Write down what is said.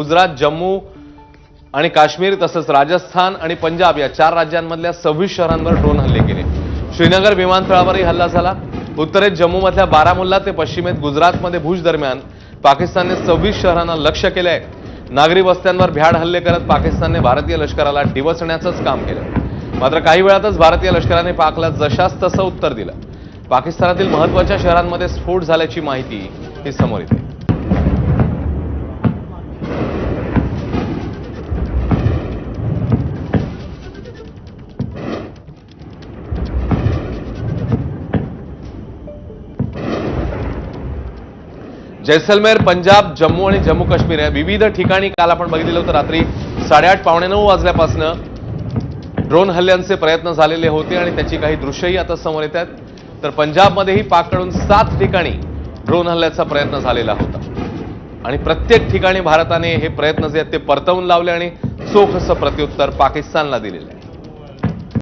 गुजरात, जम्मू आणि काश्मीर तसंच राजस्थान आणि पंजाब या 4 राज्यांमधल्या 26 शहरांवर ड्रोन हल्ले केले। श्रीनगर विमानतळावरही हल्ला झाला। उत्तरेत जम्मूमधल्या बारामुल्ला ते पश्चिमेत गुजरातमध्ये भुज दरम्यान पाकिस्तानने 26 शहरांना लक्ष्य केलंय। नागरी वस्त्यांवर भ्याड हल्ले करत पाकिस्तानने भारतीय लष्कराला डिवचण्याचंच काम केलं। मात्र काही वेळातच भारतीय लष्कराने पाकला जशास तसं उत्तर दिलं। पाकिस्तानातील महत्त्वाच्या शहरांमध्ये स्फोट झाल्याची माहिती ही समोर येते। जैसलमेर, पंजाब, जम्मू आणि जम्मू काश्मीर या विविध ठिकाणी काल आपण बघितलं होतं रात्री 8:30 पावणे 9 वाजल्यापासून ड्रोन हल्ल्यांचे प्रयत्न झालेले होते आणि त्याची काही दृश्यही आता समोर येत आहेत। तर पंजाबमध्येही पाककडून 7 ठिकाणी ड्रोन हल्ल्याचा प्रयत्न झालेला होता आणि प्रत्येक ठिकाणी भारताने हे प्रयत्न जे आहेत ते परतवून लावले आणि चोख असं प्रत्युत्तर पाकिस्तानला दिलेलं आहे।